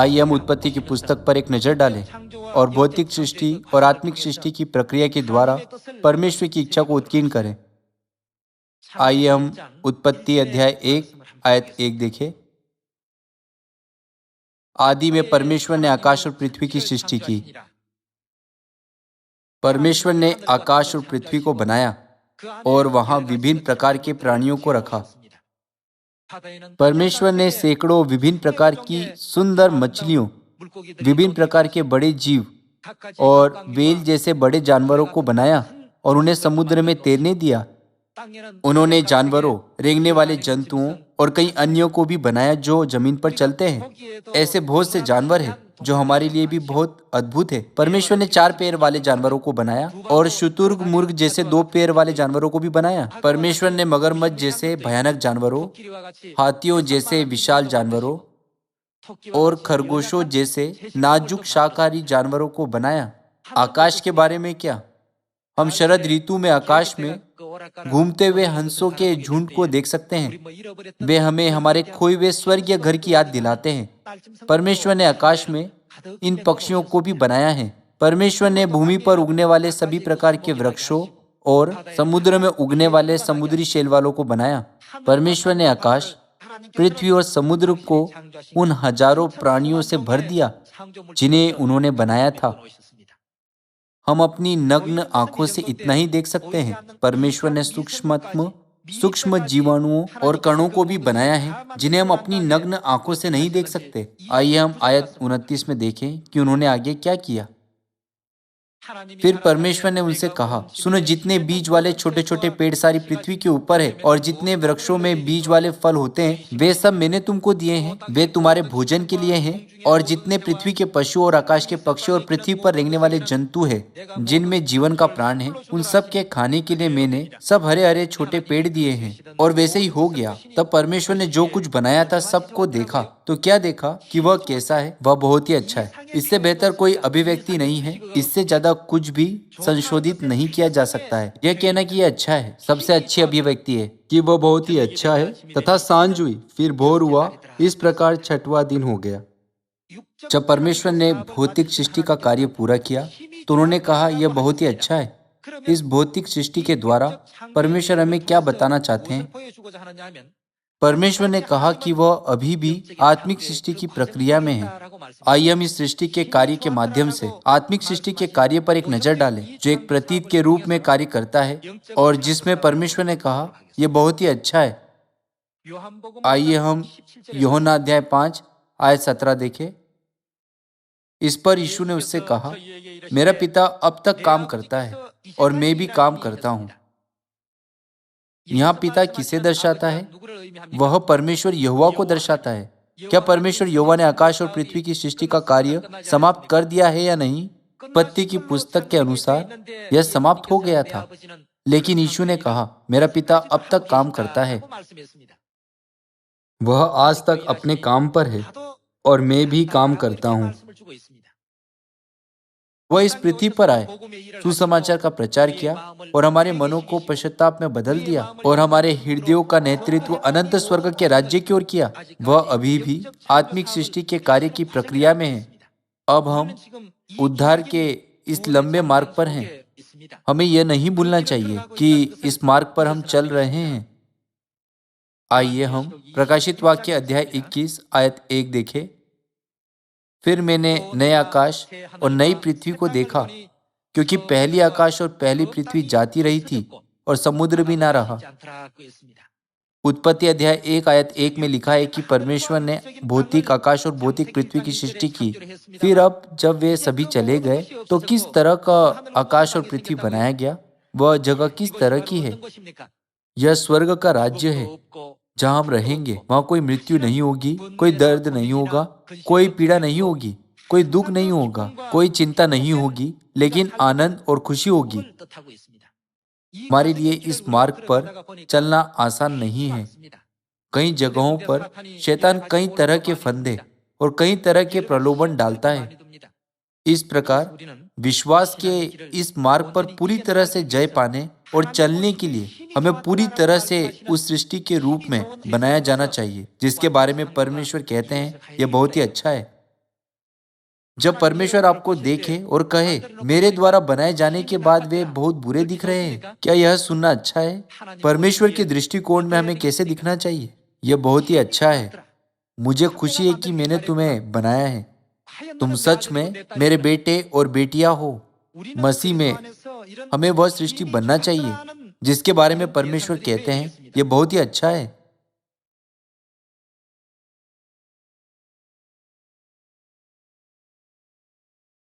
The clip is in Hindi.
आइए हम उत्पत्ति की पुस्तक पर एक नज़र डालें और भौतिक सृष्टि और आत्मिक सृष्टि की प्रक्रिया के द्वारा परमेश्वर की इच्छा को उत्कीर्ण करें। आइए हम उत्पत्ति अध्याय 1 आयत 1 देखें। आदि में परमेश्वर ने आकाश और पृथ्वी की सृष्टि की। परमेश्वर ने आकाश और पृथ्वी को बनाया और वहां विभिन्न प्रकार के प्राणियों को रखा। परमेश्वर ने सैकड़ों विभिन्न प्रकार की सुंदर मछलियों, विभिन्न प्रकार के बड़े जीव और व्हेल जैसे बड़े जानवरों को बनाया और उन्हें समुद्र में तैरने दिया। उन्होंने जानवरों, रेंगने वाले जंतुओं और कई अन्यों को भी बनाया जो जमीन पर चलते हैं। ऐसे बहुत से जानवर हैं जो हमारे लिए भी बहुत अद्भुत है। परमेश्वर ने 4 पैर वाले जानवरों को बनाया और शुतुरमुर्ग जैसे 2 पैर वाले जानवरों को भी बनाया। परमेश्वर ने मगरमच्छ जैसे भयानक जानवरों, हाथियों जैसे विशाल जानवरों और खरगोशों जैसे नाजुक शाकाहारी जानवरों को बनाया। आकाश के बारे में क्या? हम शरद ऋतु में आकाश में घूमते हुए हंसों के झुंड को देख सकते हैं। वे हमें हमारे खोए हुए स्वर्गीय घर की याद दिलाते हैं। परमेश्वर ने आकाश में इन पक्षियों को भी बनाया है। परमेश्वर ने भूमि पर उगने वाले सभी प्रकार के वृक्षों और समुद्र में उगने वाले समुद्री शैवालों को बनाया। परमेश्वर ने आकाश, पृथ्वी और समुद्र को उन हजारों प्राणियों से भर दिया जिन्हें उन्होंने बनाया था। हम अपनी नग्न आंखों से इतना ही देख सकते हैं। परमेश्वर ने सूक्ष्म जीवाणुओं और कणों को भी बनाया है जिन्हें हम अपनी नग्न आंखों से नहीं देख सकते। आइए हम आयत 29 में देखें कि उन्होंने आगे क्या किया। फिर परमेश्वर ने उनसे कहा, सुनो, जितने बीज वाले छोटे छोटे पेड़ सारी पृथ्वी के ऊपर है और जितने वृक्षों में बीज वाले फल होते हैं वे सब मैंने तुमको दिए हैं, वे तुम्हारे भोजन के लिए हैं। और जितने पृथ्वी के पशु और आकाश के पक्षी और पृथ्वी पर रेंगने वाले जंतु हैं जिनमें जीवन का प्राण है, उन सब के खाने के लिए मैंने सब हरे हरे छोटे पेड़ दिए हैं। और वैसे ही हो गया। तब परमेश्वर ने जो कुछ बनाया था सबको देखा, तो क्या देखा कि वह कैसा है? वह बहुत ही अच्छा है। इससे बेहतर कोई अभिव्यक्ति नहीं है। इससे ज्यादा कुछ भी संशोधित नहीं किया जा सकता है। यह कहना कि यह अच्छा है सबसे अच्छी अभिव्यक्ति है कि वह बहुत ही अच्छा है। तथा सांझ हुई, फिर भोर हुआ, इस प्रकार 6वां दिन हो गया। जब परमेश्वर ने भौतिक सृष्टि का कार्य पूरा किया तो उन्होंने कहा, यह बहुत ही अच्छा है। इस भौतिक सृष्टि के द्वारा परमेश्वर हमें क्या बताना चाहते हैं? परमेश्वर ने कहा कि वह अभी भी आत्मिक सृष्टि की प्रक्रिया में है। आइए हम इस सृष्टि के कार्य के माध्यम से आत्मिक सृष्टि के कार्य पर एक नजर डालें जो एक प्रतीक के रूप में कार्य करता है और जिसमें परमेश्वर ने कहा, यह बहुत ही अच्छा है। आइए हम यूहन्ना अध्याय 5 आयत 17 देखें। इस पर यीशु ने उससे कहा, मेरा पिता अब तक काम करता है और मैं भी काम करता हूँ। यहाँ पिता किसे दर्शाता है? वह परमेश्वर यहोवा को दर्शाता है। क्या परमेश्वर यहोवा ने आकाश और पृथ्वी की सृष्टि का कार्य समाप्त कर दिया है या नहीं? उत्पत्ति की पुस्तक के अनुसार यह समाप्त हो गया था, लेकिन यीशु ने कहा, मेरा पिता अब तक काम करता है। वह आज तक अपने काम पर है और मैं भी काम करता हूँ। वह इस पृथ्वी पर आए, सुसमाचार का प्रचार किया और हमारे मनों को पश्चाताप में बदल दिया और हमारे हृदयों का नेतृत्व अनंत स्वर्ग के राज्य की ओर किया। वह अभी भी आत्मिक सृष्टि के कार्य की प्रक्रिया में है। अब हम उद्धार के इस लंबे मार्ग पर हैं। हमें यह नहीं भूलना चाहिए कि इस मार्ग पर हम चल रहे हैं। आइए हम प्रकाशित वाक्य अध्याय 21 आयत 1 देखें। फिर मैंने नए आकाश और नई पृथ्वी को देखा, क्योंकि पहली आकाश और पहली पृथ्वी जाती रही थी और समुद्र भी ना रहा। उत्पत्ति अध्याय 1 आयत 1 में लिखा है कि परमेश्वर ने भौतिक आकाश और भौतिक पृथ्वी की सृष्टि की। फिर अब जब वे सभी चले गए तो किस तरह का आकाश और पृथ्वी बनाया गया? वह जगह किस तरह की है? यह स्वर्ग का राज्य है जहां हम रहेंगे। वहां कोई मृत्यु नहीं होगी, कोई दर्द नहीं होगा, कोई पीड़ा नहीं होगी, कोई दुख नहीं होगा, कोई चिंता नहीं होगी, लेकिन आनंद और खुशी होगी। हमारे लिए इस मार्ग पर चलना आसान नहीं है। कई जगहों पर शैतान कई तरह के फंदे और कई तरह के प्रलोभन डालता है। इस प्रकार विश्वास के इस मार्ग पर पूरी तरह से जय पाने और चलने के लिए हमें पूरी तरह से उस सृष्टि के रूप में बनाया जाना चाहिए जिसके बारे में परमेश्वर कहते हैं, यह बहुत ही अच्छा है। जब परमेश्वर आपको देखे और कहे मेरे द्वारा बनाए जाने के बाद वे बहुत बुरे दिख रहे हैं, क्या यह सुनना अच्छा है? परमेश्वर के दृष्टिकोण में हमें कैसे दिखना चाहिए? यह बहुत ही अच्छा है। मुझे खुशी है कि मैंने तुम्हें बनाया है। तुम सच में मेरे बेटे और बेटियां हो। मसीह में हमें वह सृष्टि बनना चाहिए जिसके बारे में परमेश्वर कहते हैं। यह बहुत ही अच्छा है।